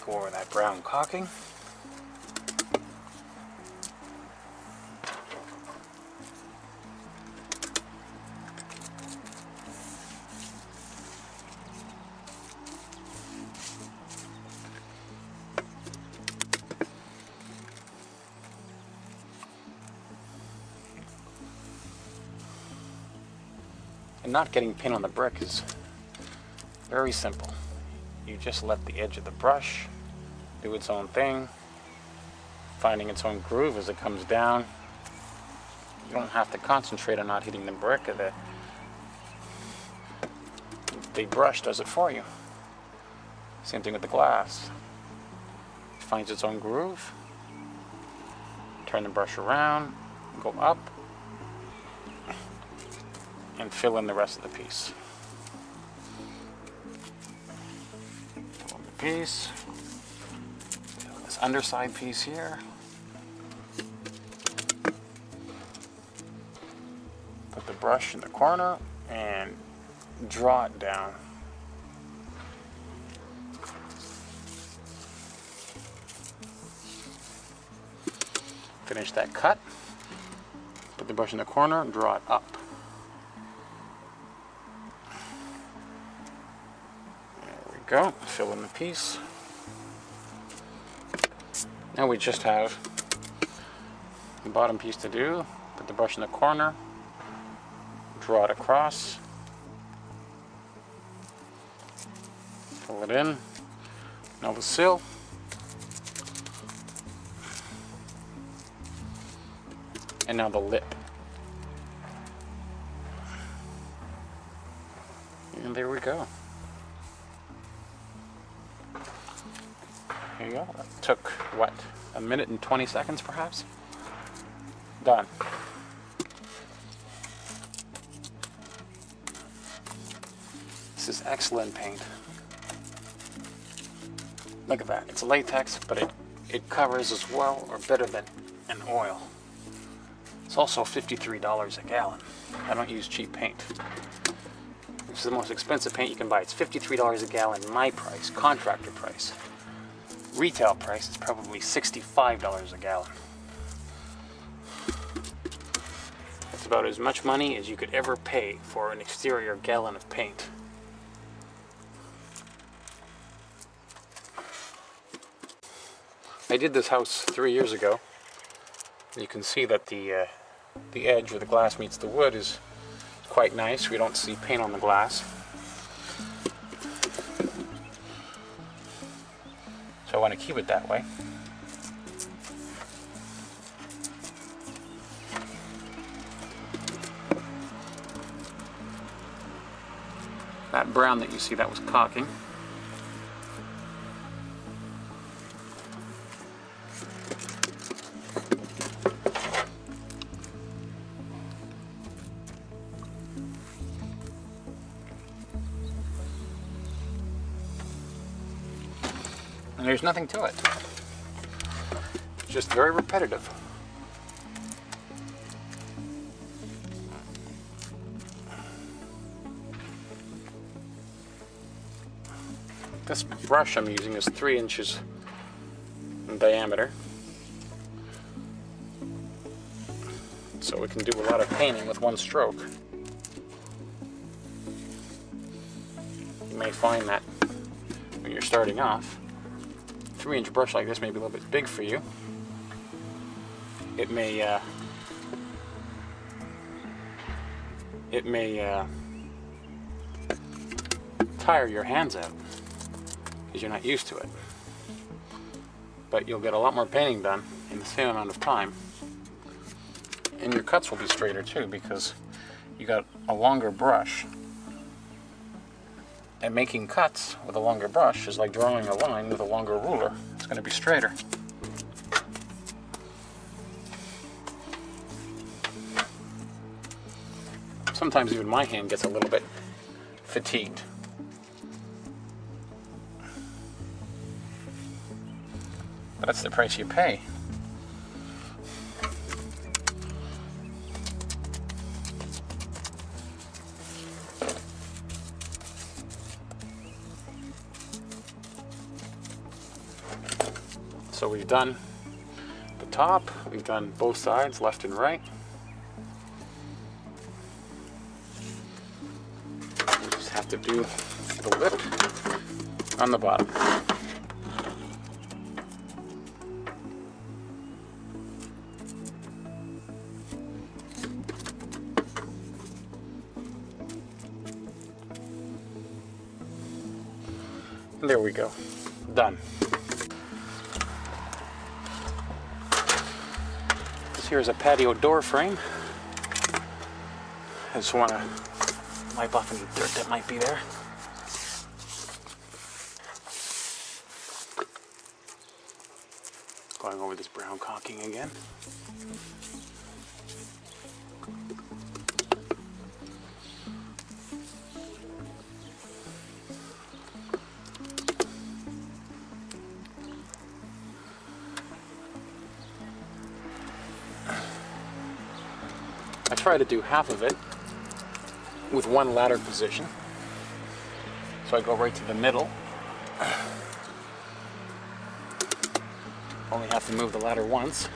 for that brown caulking. And not getting paint on the brick is very simple. You just let the edge of the brush do its own thing, finding its own groove as it comes down. You don't have to concentrate on not hitting the brick. The brush does it for you. Same thing with the glass. It finds its own groove. Turn the brush around, go up, and fill in the rest of the piece. Fill in the piece. Fill this underside piece here. Put the brush in the corner and draw it down. Finish that cut. Put the brush in the corner and draw it up. Go, fill in the piece. Now we just have the bottom piece to do. Put the brush in the corner, draw it across, fill it in. Now the sill. And now the lip. And there we go. Here you go. That took, what, a minute and 20 seconds perhaps? Done. This is excellent paint. Look at that. It's latex, but it covers as well or better than an oil. It's also $53 a gallon. I don't use cheap paint. This is the most expensive paint you can buy. It's $53 a gallon, my price, contractor price. Retail price is probably $65 a gallon. That's about as much money as you could ever pay for an exterior gallon of paint. I did this house 3 years ago. You can see that the edge where the glass meets the wood is quite nice. We don't see paint on the glass. So I want to keep it that way. That brown that you see, that was caulking. And there's nothing to it. It's just very repetitive. This brush I'm using is 3 inches in diameter. So we can do a lot of painting with one stroke. You may find that when you're starting off, 3-inch brush like this may be a little bit big for you. It may tire your hands out because you're not used to it. But you'll get a lot more painting done in the same amount of time. And your cuts will be straighter too because you got a longer brush. And making cuts with a longer brush is like drawing a line with a longer ruler. It's going to be straighter. Sometimes even my hand gets a little bit fatigued. But that's the price you pay. So we've done the top, we've done both sides, left and right. We just have to do the lip on the bottom. And there we go. Done. This here is a patio door frame. I just want to wipe off any dirt that might be there. Going over this brown caulking again. I try to do half of it with one ladder position. So I go right to the middle. Only have to move the ladder once.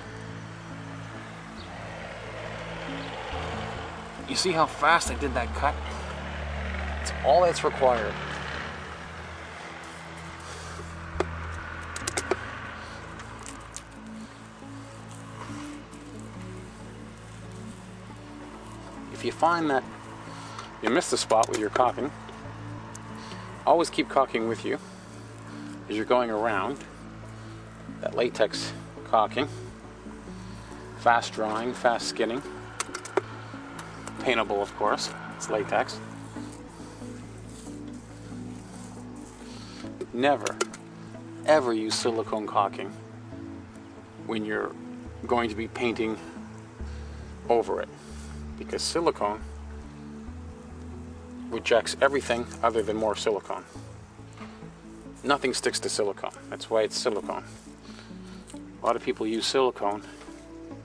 You see how fast I did that cut? It's all that's required. If you find that you missed a spot with your caulking, always keep caulking with you as you're going around. That latex caulking, fast drying, fast skinning, paintable of course, it's latex. Never, ever use silicone caulking when you're going to be painting over it, because silicone rejects everything other than more silicone. Nothing sticks to silicone. That's why it's silicone. A lot of people use silicone,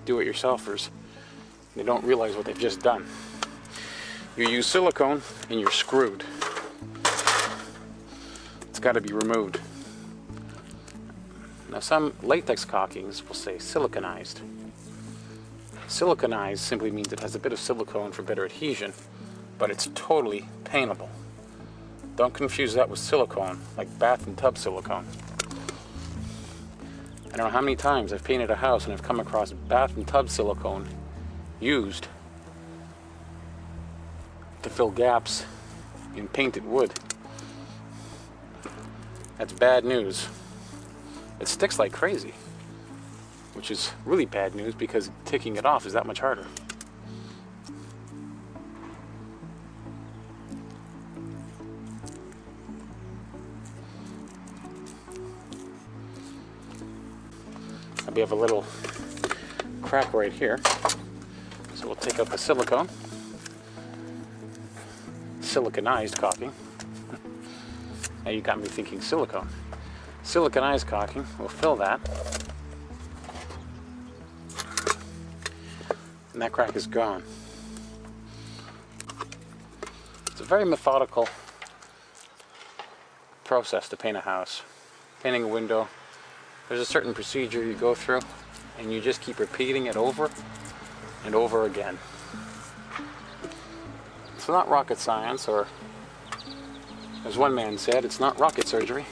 do-it-yourselfers. They don't realize what they've just done. You use silicone and you're screwed. It's got to be removed. Now some latex caulkings will say siliconized. Siliconized simply means it has a bit of silicone for better adhesion, but it's totally paintable. Don't confuse that with silicone, like bath and tub silicone. I don't know how many times I've painted a house and I've come across bath and tub silicone used to fill gaps in painted wood. That's bad news. It sticks like crazy, which is really bad news because taking it off is that much harder. We have a little crack right here, so we'll take out the silicone, siliconized caulking. Now you got me thinking silicone. Siliconized caulking, we'll fill that, and that crack is gone. It's a very methodical process to paint a house. Painting a window, there's a certain procedure you go through, and you just keep repeating it over and over again. It's not rocket science, or as one man said, it's not rocket surgery.